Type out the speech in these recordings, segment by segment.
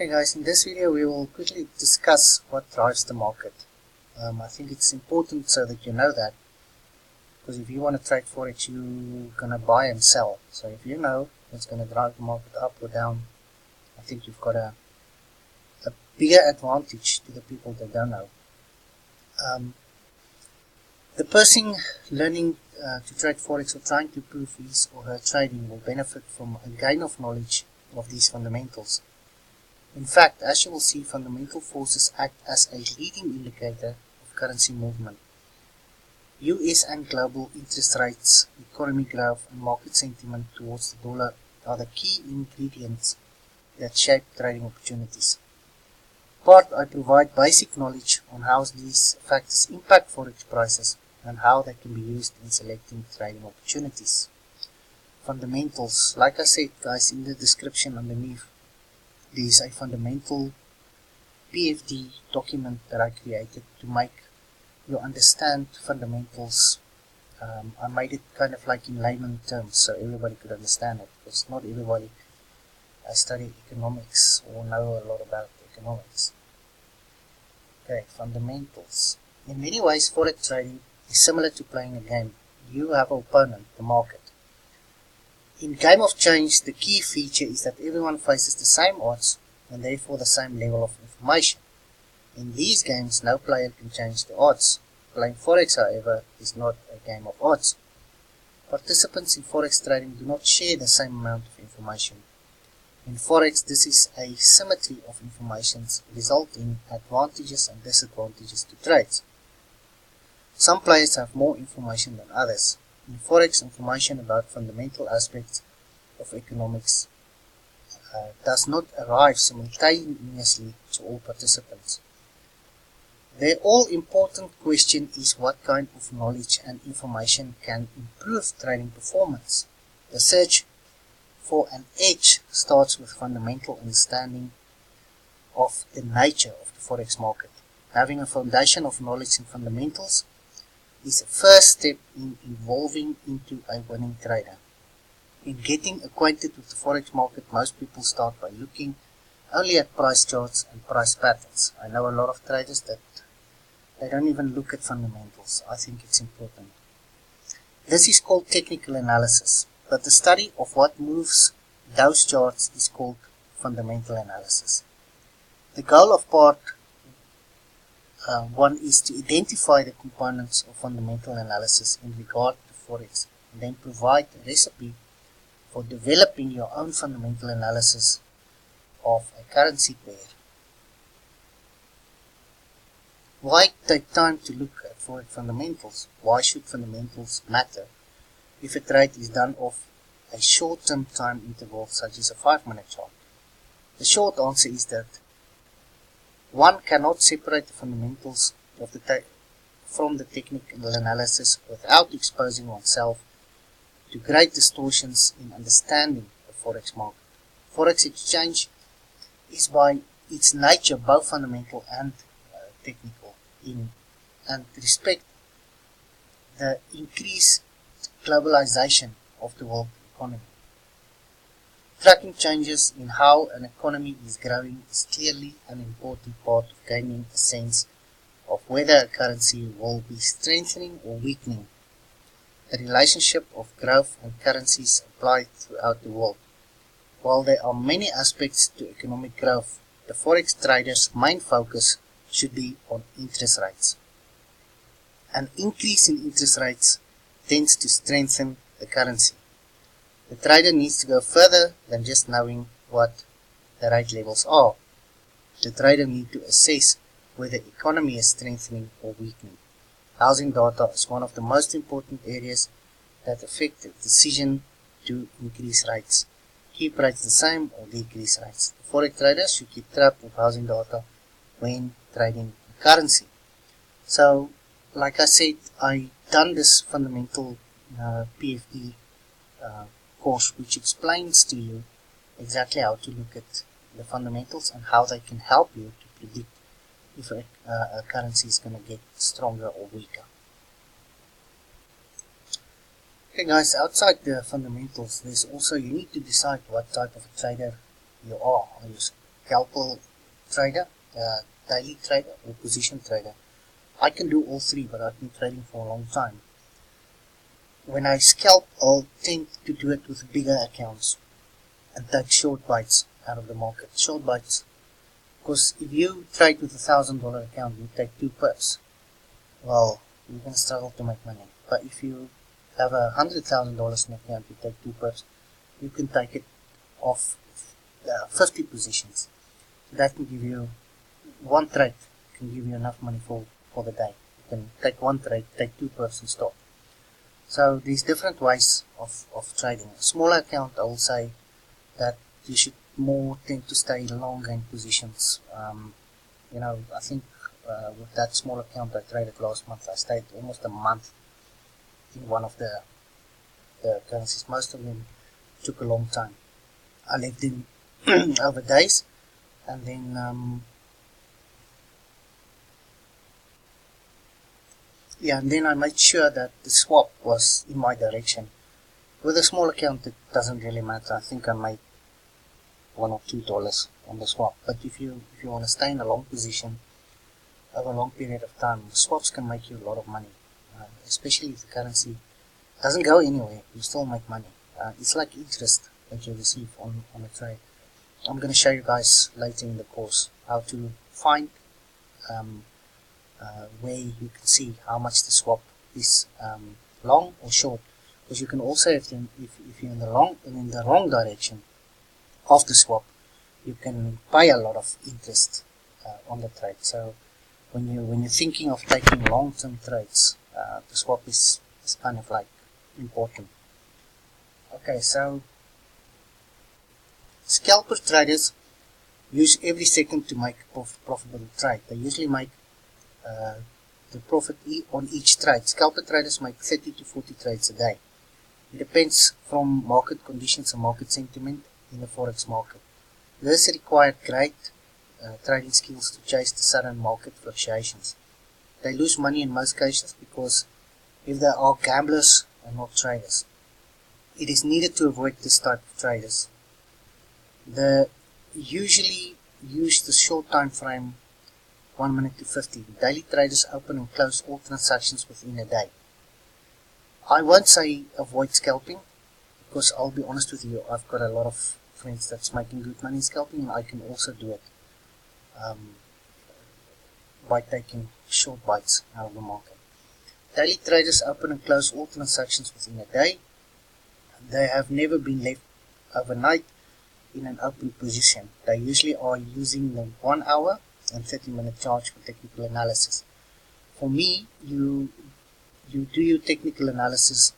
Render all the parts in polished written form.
Okay guys, in this video we will quickly discuss what drives the market. I think it's important so that you know that, because if you want to trade Forex, you're going to buy and sell. So if you know what's going to drive the market up or down, I think you've got a bigger advantage to the people that don't know. The person learning to trade Forex or trying to improve his or her trading will benefit from a gain of knowledge of these fundamentals. In fact, as you will see, fundamental forces act as a leading indicator of currency movement. US and global interest rates, economic growth, and market sentiment towards the dollar are the key ingredients that shape trading opportunities. Part, I provide basic knowledge on how these factors impact Forex prices and how they can be used in selecting trading opportunities. Fundamentals, like I said guys in the description underneath, there is a fundamental PFD document that I created to make you understand fundamentals. I made it kind of like in layman terms so everybody could understand it, because not everybody study economics or know a lot about economics. Okay, fundamentals. In many ways, Forex trading is similar to playing a game. You have an opponent, the market. In Game of Change, the key feature is that everyone faces the same odds and therefore the same level of information. In these games, no player can change the odds. Playing Forex, however, is not a game of odds. Participants in Forex trading do not share the same amount of information. In Forex, this is a symmetry of information resulting in advantages and disadvantages to trades. Some players have more information than others. In Forex, information about fundamental aspects of economics does not arrive simultaneously to all participants. The all-important question is what kind of knowledge and information can improve trading performance. The search for an edge starts with fundamental understanding of the nature of the Forex market. Having a foundation of knowledge in fundamentals is a first step in evolving into a winning trader. In getting acquainted with the Forex market, most people start by looking only at price charts and price patterns. I know a lot of traders that they don't even look at fundamentals. I think it's important. This is called technical analysis, but the study of what moves those charts is called fundamental analysis. The goal of part 1 is to identify the components of fundamental analysis in regard to Forex, and then provide a recipe for developing your own fundamental analysis of a currency pair. Why take time to look at Forex fundamentals? Why should fundamentals matter if a trade is done off a short-term time interval such as a 5-minute chart? The short answer is that one cannot separate the fundamentals of from the technical analysis without exposing oneself to great distortions in understanding the Forex market. Forex exchange is by its nature both fundamental and technical and respect the increased globalization of the world economy. Tracking changes in how an economy is growing is clearly an important part of gaining a sense of whether a currency will be strengthening or weakening. The relationship of growth and currencies apply throughout the world. While there are many aspects to economic growth, the Forex trader's main focus should be on interest rates. An increase in interest rates tends to strengthen the currency. The trader needs to go further than just knowing what the rate levels are. The trader needs to assess whether the economy is strengthening or weakening. Housing data is one of the most important areas that affect the decision to increase rates. Keep rates the same or decrease rates. The Forex traders should keep track of housing data when trading a currency. So, like I said, I done this fundamental PFD course which explains to you exactly how to look at the fundamentals and how they can help you to predict if a currency is going to get stronger or weaker. Okay guys, outside the fundamentals, there's also, you need to decide what type of a trader you are. Are you scalpel trader, daily trader, or position trader. I can do all three, but I've been trading for a long time. When I scalp, I'll tend to do it with bigger accounts and take short bites out of the market. Short bites, because if you trade with $1,000 account, you take 2 pips. Well, you're going to struggle to make money. But if you have $100,000 in account, you take 2 pips, you can take it off 50 positions. That can give you one trade, can give you enough money for the day. You can take one trade, take 2 pips and stop. So there's different ways of trading. A smaller account, I will say that you should more tend to stay longer in positions. I think with that small account I traded last month, I stayed almost a month in one of the currencies. Most of them took a long time. I left them over days, and then and then I made sure that the swap was in my direction. With a small account, it doesn't really matter. I think I made $1 or $2 on the swap. But if you want to stay in a long position over a long period of time, swaps can make you a lot of money, especially if the currency doesn't go anywhere. You still make money. It's like interest that you receive on a trade. I'm going to show you guys later in the course how to find where you can see how much the swap is long or short, because you can also, if you're in the wrong direction of the swap, you can pay a lot of interest on the trade. So when you're thinking of taking long-term trades, the swap is kind of like important. Okay, so scalper traders use every second to make a profitable trade. They usually make the profit on each trade. Scalper traders make 30 to 40 trades a day. It depends from market conditions and market sentiment in the forex market. This requires great trading skills to chase the sudden market fluctuations. They lose money in most cases because if they are gamblers and not traders. It is needed to avoid this type of traders. They usually use the short time frame 1 minute to 50. Daily traders open and close all transactions within a day. I won't say avoid scalping, because I'll be honest with you, I've got a lot of friends that's making good money in scalping, and I can also do it by taking short bites out of the market. Daily traders open and close all transactions within a day. They have never been left overnight in an open position. They usually are using the 1 hour and 30-minute charge for technical analysis. For me, you do your technical analysis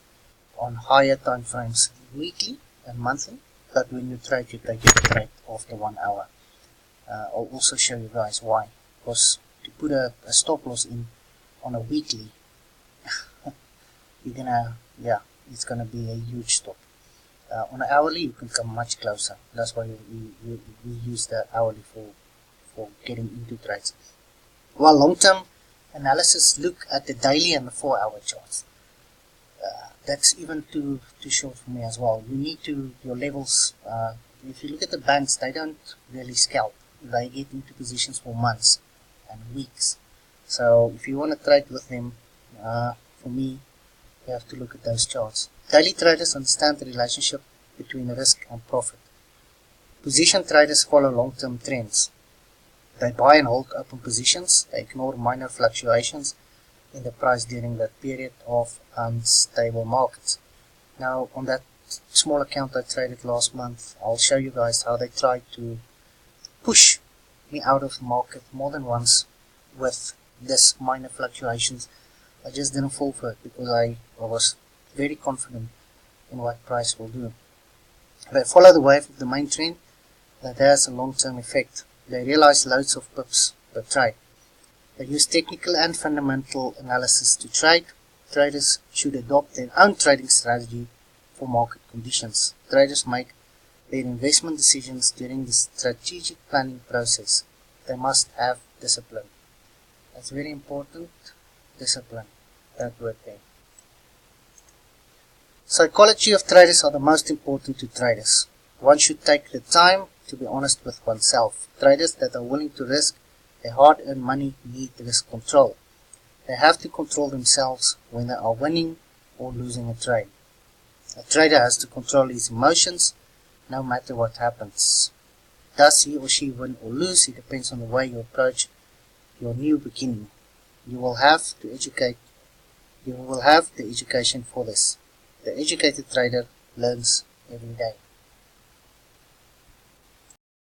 on higher time frames, weekly and monthly, but when you trade, you take it trade after 1 hour. I'll also show you guys why. Because to put a stop loss in on a weekly, it's gonna be a huge stop. On an hourly, you can come much closer. That's why we use the hourly for getting into trades. While long-term analysis look at the daily and the 4-hour charts. That's even too short for me as well. You need your levels. If you look at the banks, they don't really scalp. They get into positions for months and weeks. So if you want to trade with them, for me, you have to look at those charts. Daily traders understand the relationship between risk and profit. Position traders follow long-term trends. They buy and hold open positions. They ignore minor fluctuations in the price during that period of unstable markets. Now, on that small account I traded last month, I'll show you guys how they tried to push me out of the market more than once with this minor fluctuations. I just didn't fall for it because I was very confident in what price will do. They follow the wave of the main trend that has a long-term effect. They realize loads of pips per trade. They use technical and fundamental analysis to trade. Traders should adopt their own trading strategy for market conditions. Traders make their investment decisions during the strategic planning process. They must have discipline. That's very important. Discipline. That word there. Psychology of traders are the most important to traders. One should take the time to to be honest with oneself. Traders that are willing to risk their hard-earned money need risk control. They have to control themselves when they are winning or losing a trade. A trader has to control his emotions no matter what happens. Does he or she win or lose? It depends on the way you approach your new beginning. You will have the education for this. The educated trader learns every day.